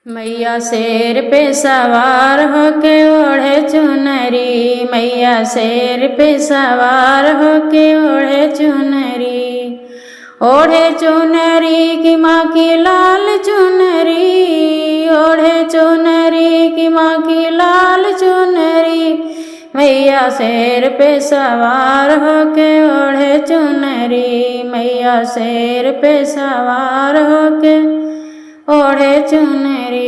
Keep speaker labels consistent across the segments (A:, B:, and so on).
A: मैया शेर पे सवार होके ओढ़े चुनरी, मैया शेर पे सवार होके ओढ़े चुनरी। ओढ़े चुनरी की माँ की लाल चुनरी, ओढ़े चुनरी की माँ की लाल चुनरी। मैया शेर पे सवार होके ओढ़े चुनरी, मैया शेर पे सवार होके ओढ़े चुनरी।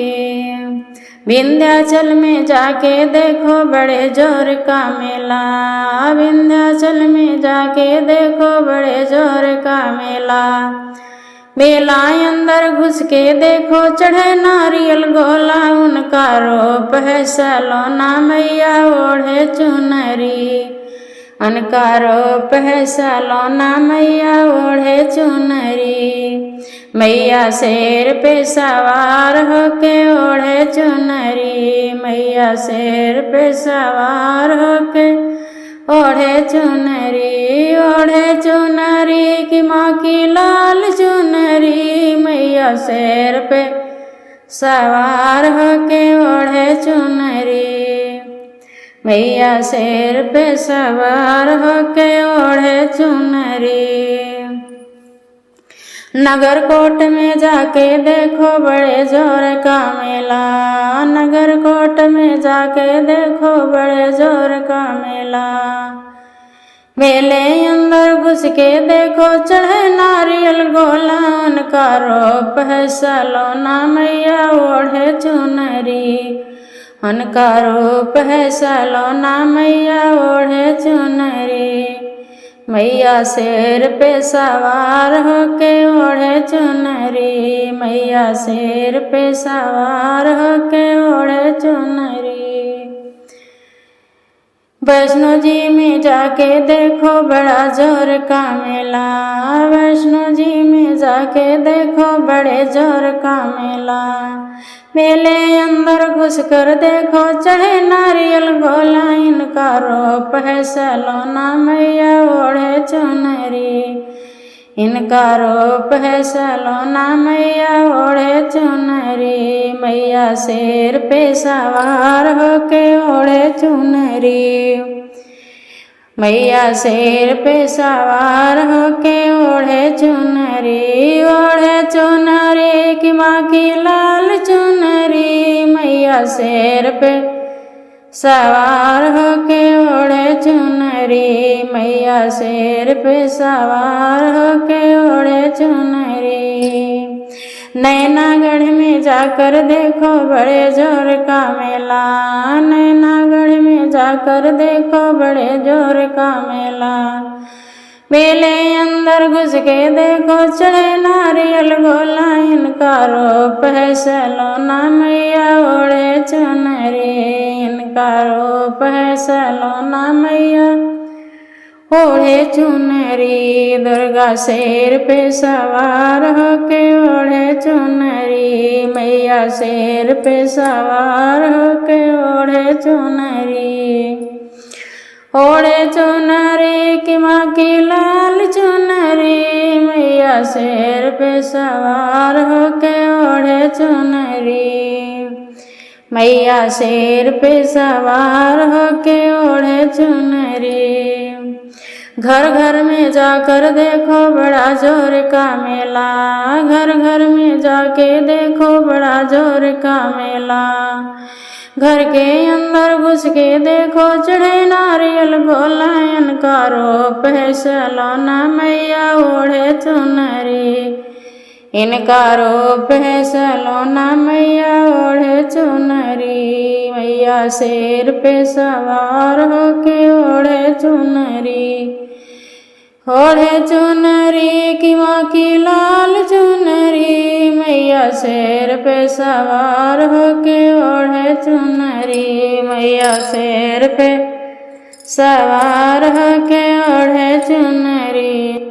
A: विंध्याचल में जाके देखो बड़े जोर का मेला, विंध्याचल में जाके देखो बड़े जोर का मेला। मेला अंदर घुस के देखो चढ़े नारियल गोला, उनका रूप है सलोना मैया ओढ़े चुनरी, उनका रूप है सलोना मैया ओढ़े चुनरी। मैया शेर पे सवार होके ओढ़े चुनरी, मैया शेर पे सवार होके ओढ़े चुनरी। ओढ़े चुनरी की माँ की लाल चुनरी, मैया शेर पे सवार होके ओढ़े चुनरी, मैया शेर पे सवार होके ओढ़े चुनरी। नगर कोट में जाके देखो बड़े जोर का मेला, नगर कोट में जाके देखो बड़े जोर का मेला। मेले अंदर घुस के देखो चढ़े नारियल गोला, उनका रूप है सलोना मैया ओढ़े चुनरी, उनका रूप है सलोना मैया ओढ़े चुनरी। मैया शेर पे सवार होके ओढ़े चुनरी, मैया शेर पे सवार होके ओढ़े चुनरी। वैष्णो जी में जाके देखो बड़ा जोर का मेला, वैष्णो जी में जाके देखो बड़े जोर का मेला। मेले अंदर घुस कर देखो चढ़े नारियल गोला, इनका रूप है सलोना मैया ओढ़े चुनरी, इनका रूप है सलोना मैया ओढ़े चुनरी। मैया शेर पे सवार होके ओढ़े चुनरी, मैया शेर पे सवार होके ओढ़े चुनरी। ओढ़े चुनरी की माँ की लाल चुनरी, मैया शेर पे सवार होके ओढ़े चुनरी, मैया शेर पे सवार होके ओढ़े चुनरी। नैनागढ़ में जाकर देखो बड़े जोर का मेला, नैनागढ़ में जाकर देखो बड़े जोर का मेला। मेले अंदर घुस के देखो चढ़े नारियल गोला, इनका रूप है सलोना मैया ओढ़े चुनरी, इनका रूप है सलोना मैया ओढ़े चुनरी। दुर्गा शेर पे सवार होके ओढ़े चुनरी, मैया शेर पे सवार होके ओढ़े चुनरी। ओढ़े चुनरी की माँ की लाल चुनरी, मैया शेर पे सवार होके ओढ़े चुनरी, मैया शेर पे सवार होके ओढ़े चुनरी। घर घर में जाकर देखो बड़ा जोर का मेला, घर घर में जाके देखो बड़ा जोर का मेला। घर के अंदर घुस के देखो चढ़े नारियल गोला, इनका रूप है सलोना मैया ओढ़े चुनरी, इनका रूप है सलोना मैया ओढ़े चुनरी। मैया शेर पे सवार होके ओढ़े चुनरी, ओढ़े चुनरी की माँ की लाल चुनरी, मैया शेर पे सवार होके ओढ़े चुनरी, मैया शेर पे सवार होके ओढ़े चुनरी।